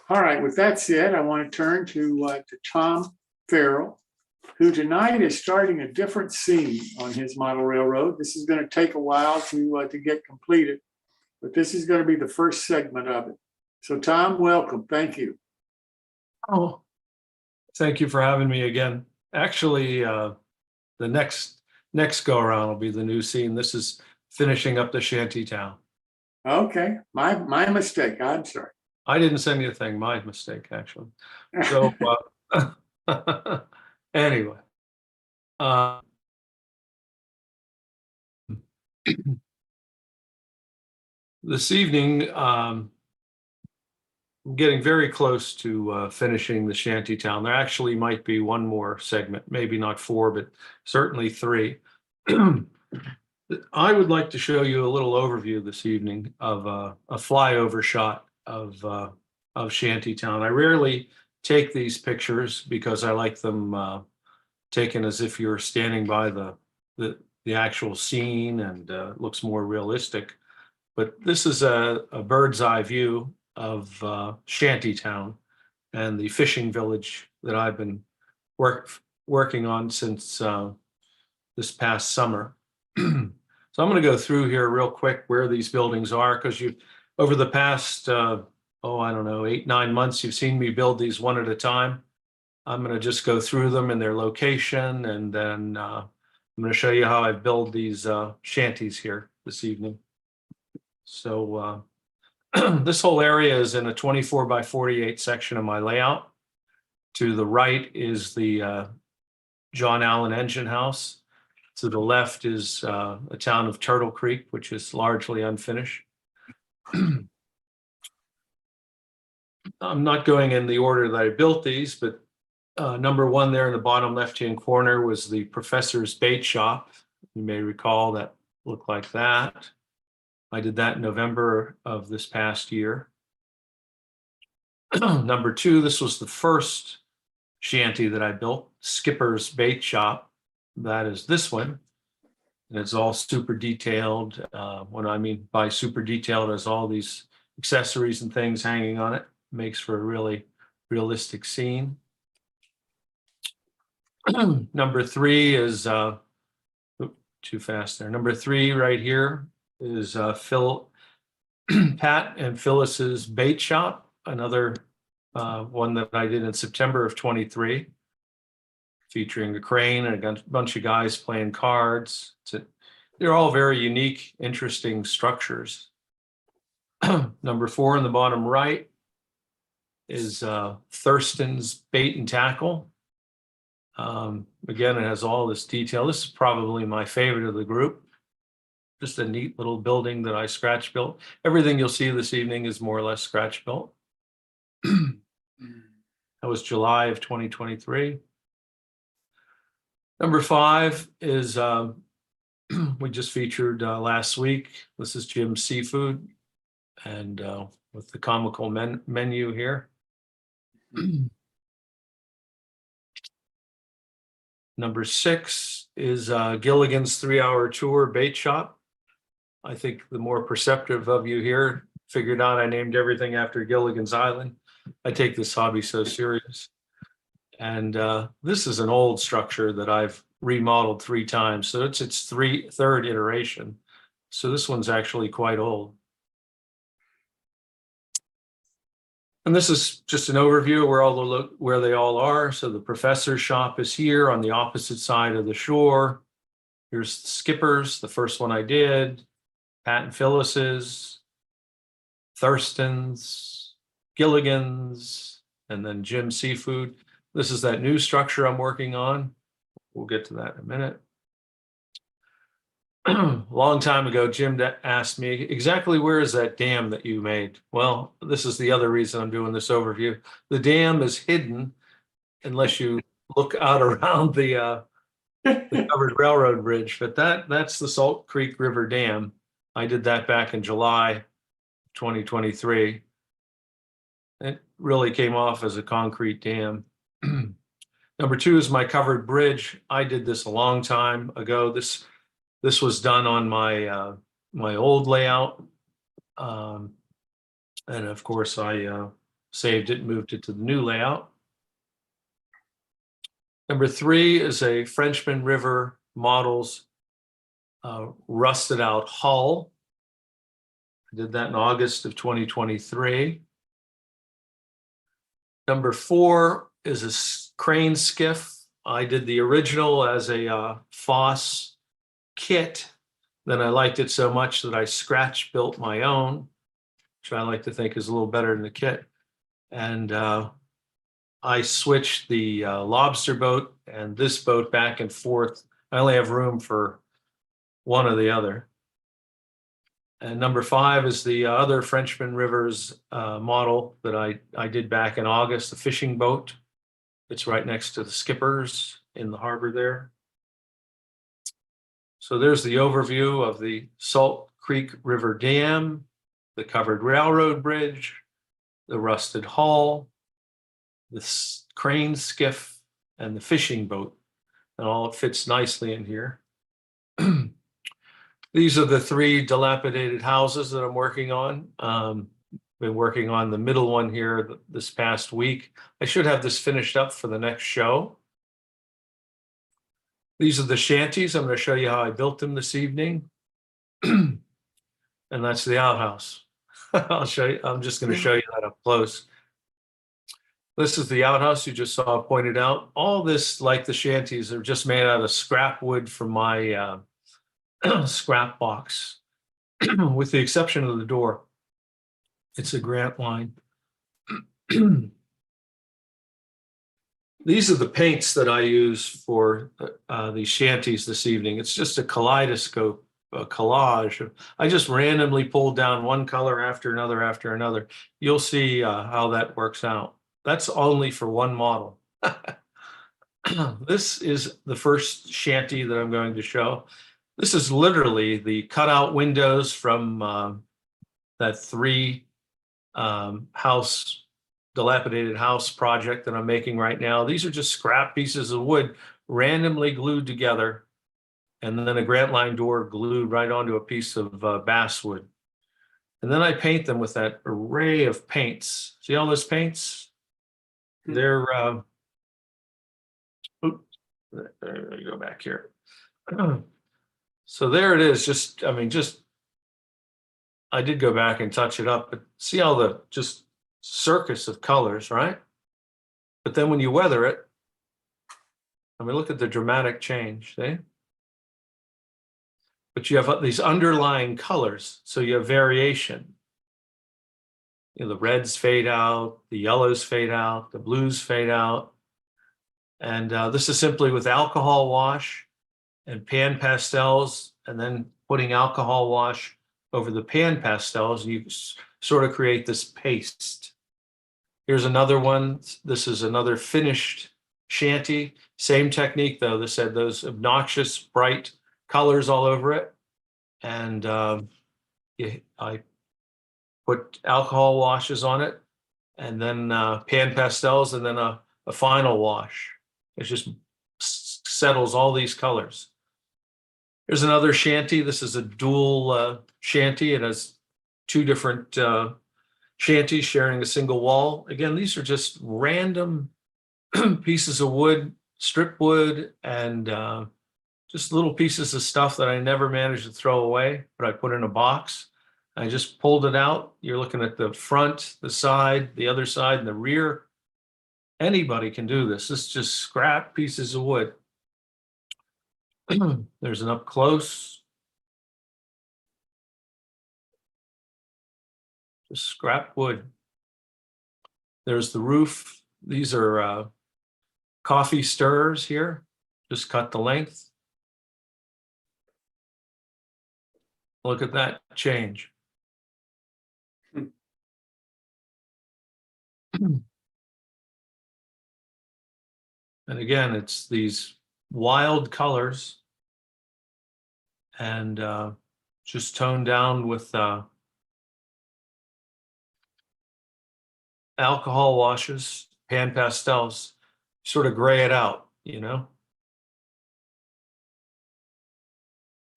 All right, with that said, I want to turn to Tom Farrell, who tonight is starting a different scene on his model railroad. This is going to take a while to get completed, but this is going to be the first segment of it. So Tom, welcome. Thank you. Oh, thank you for having me again. Actually, the next go around will be the new scene. This is finishing up the Shantytown. Okay, my mistake. I'm sorry. I didn't send you a thing. My mistake, actually. So anyway, this evening, I'm getting very close to finishing the Shantytown. There actually might be one more segment, maybe not 4, but certainly 3. I would like to show you a little overview this evening of a flyover shot of Shantytown. I rarely take these pictures because I like them taken as if you're standing by the actual scene, and it looks more realistic. But this is a bird's eye view of Shantytown and the fishing village that I've been working on since this past summer. So I'm going to go through here real quick where these buildings are, because you, over the past, I don't know, 8-9 months, you've seen me build these one at a time. I'm going to just go through them in their location, and then I'm going to show you how I build these shanties here this evening. So this whole area is in a 24 by 48 section of my layout. To the right is the John Allen engine house. To the left is a town of Turtle Creek, which is largely unfinished. I'm not going in the order that I built these, but number 1 there in the bottom left-hand corner was the Professor's Bait Shop. You may recall that looked like that. I did that in November of this past year. Number 2, this was the first shanty that I built, Skipper's Bait Shop. That is this one. And it's all super detailed. What I mean by super detailed is all these accessories and things hanging on it. Makes for a really realistic scene. Number 3 is, too fast there. Number 3 right here is Pat and Phyllis's Bait Shop, another one that I did in September of 23, featuring a crane and a bunch of guys playing cards. They're all very unique, interesting structures. Number 4 in the bottom right is Thurston's Bait and Tackle. Again, it has all this detail. This is probably my favorite of the group. Just a neat little building that I scratch built. Everything you'll see this evening is more or less scratch built. That was July of 2023. Number 5 is we just featured last week. This is Jim's Seafood, and with the comical menu here. Number 6 is Gilligan's 3-hour tour bait shop. I think the more perceptive of you here figured out I named everything after Gilligan's Island. I take this hobby so serious. And this is an old structure that I've remodeled 3 times. So it's its third iteration. So this one's actually quite old. And this is just an overview of where they all are. So the professor's shop is here on the opposite side of the shore. Here's Skipper's, the first one I did. Pat and Phyllis's, Thurston's, Gilligan's, and then Jim's Seafood. This is that new structure I'm working on. We'll get to that in a minute. A long time ago, Jim asked me, exactly where is that dam that you made? Well, this is the other reason I'm doing this overview. The dam is hidden unless you look out around the covered railroad bridge, but that's the Salt Creek River Dam. I did that back in July 2023. It really came off as a concrete dam. Number 2 is my covered bridge. I did this a long time ago. This was done on my my old layout, and of course I saved it and moved it to the new layout. Number 3 is a Frenchman River Models rusted out hull. I did that in August of 2023. Number 4 is a crane skiff. I did the original as a Foss kit. Then I liked it so much that I scratch built my own, which I like to think is a little better than the kit. And I switched the lobster boat and this boat back and forth. I only have room for one or the other. And number 5 is the other Frenchman Rivers model that I did back in August, the fishing boat. It's right next to the skippers in the harbor there. So there's the overview of the Salt Creek River Dam, the covered railroad bridge, the rusted hull, the crane skiff, and the fishing boat. And all it fits nicely in here. These are the 3 dilapidated houses that I'm working on. Been working on the middle one here this past week. I should have this finished up for the next show. These are the shanties. I'm going to show you how I built them this evening. And that's the outhouse. I'll show you. I'm just going to show you that up close. This is the outhouse you just saw pointed out. All this, like the shanties, are just made out of scrap wood from my scrap box, with the exception of the door. It's a Grant line. These are the paints that I use for these shanties this evening. It's just a kaleidoscope, a collage. I just randomly pulled down one color after another. You'll see how that works out. That's only for one model. This is the first shanty that I'm going to show. This is literally the cutout windows from that 3 dilapidated house project that I'm making right now. These are just scrap pieces of wood randomly glued together, and then a Grant line door glued right onto a piece of basswood. And then I paint them with that array of paints. See all those paints? They're there you go back here. So there it is. Just I did go back and touch it up, but see all the just circus of colors, right? But then when you weather it, I mean, look at the dramatic change, see? But you have these underlying colors, so you have variation. You know, the reds fade out, the yellows fade out, the blues fade out. And this is simply with alcohol wash and Pan-Pastels, and then putting alcohol wash over the Pan-Pastels, you sort of create this paste. Here's another one. This is another finished shanty. Same technique though. This had those obnoxious bright colors all over it. And I put alcohol washes on it, and then Pan-Pastels, and then a final wash. It just settles all these colors. Here's another shanty. This is a dual shanty. It has 2 different shanties sharing a single wall. Again, these are just random pieces of wood, strip wood, and just little pieces of stuff that I never managed to throw away, but I put in a box. I just pulled it out. You're looking at the front, the side, the other side, and the rear. Anybody can do this. This is just scrap pieces of wood. There's an up close. Just scrap wood. There's the roof. These are coffee stirrers here. Just cut the length. Look at that change. And again, it's these wild colors and just toned down with alcohol washes, Pan-Pastels, sort of gray it out, you know?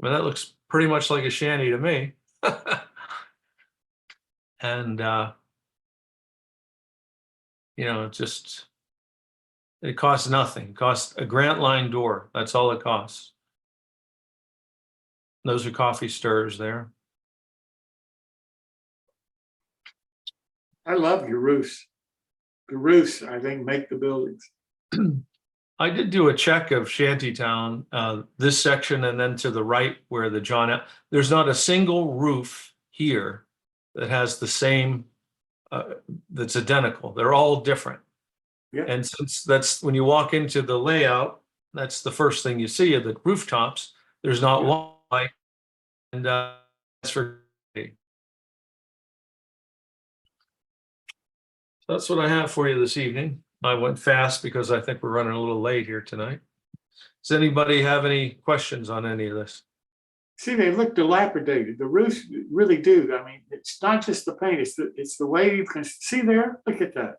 I mean, that looks pretty much like a shanty to me. And You know, it costs nothing. It costs a Grant Line door. That's all it costs. Those are coffee stirrers there. I love your roofs. The roofs, I think, make the buildings. I did do a check of Shantytown, this section, and then to the right where the there's not a single roof here that has the same, that's identical. They're all different. Yeah. And since that's when you walk into the layout, that's the first thing you see are the rooftops. There's not Yeah. one like, and that's for. That's what I have for you this evening. I went fast because I think we're running a little late here tonight. Does anybody have any questions on any of this? See, they look dilapidated. The roofs really do. I mean, it's not just the paint, it's the way you can see there. Look at that.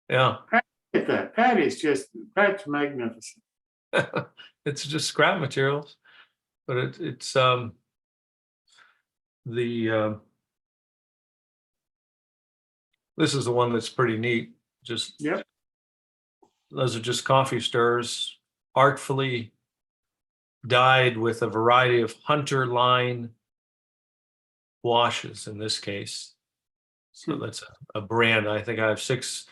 Yeah. Look at that. That's magnificent. It's just scrap materials, but it's the this is the one that's pretty neat. Just Yep. those are just coffee stirrers, artfully dyed with a variety of Hunterline washes in this case. So that's a brand. I think I have six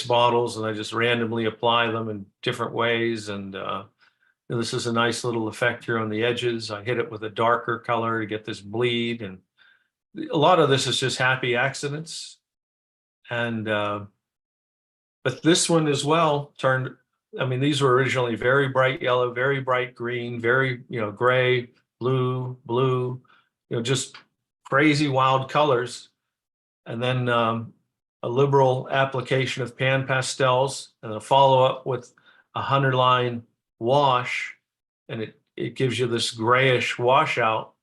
bottles, and I just randomly apply them in different ways. And this is a nice little effect here on the edges. I hit it with a darker color to get this bleed, and a lot of this is just happy accidents. And but this one as well turned. I mean, these were originally very bright yellow, very bright green, very, gray, blue, just crazy wild colors. And then a liberal application of Pan-Pastels and a follow-up with a Hunterline wash. And it gives you this grayish washout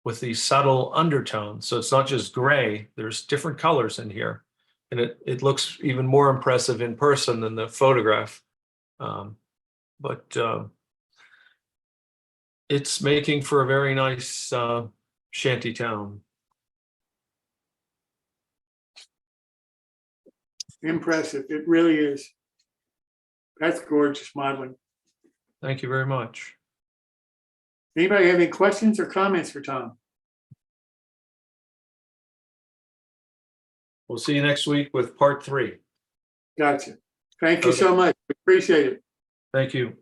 with these subtle undertones. So it's not just gray, there's different colors in here. And it looks even more impressive in person than the photograph. But it's making for a very nice shanty town. Impressive. It really is. That's gorgeous modeling. Thank you very much. Anybody have any questions or comments for Tom? We'll see you next week with part 3. Gotcha. Thank you so much. Appreciate it. Thank you.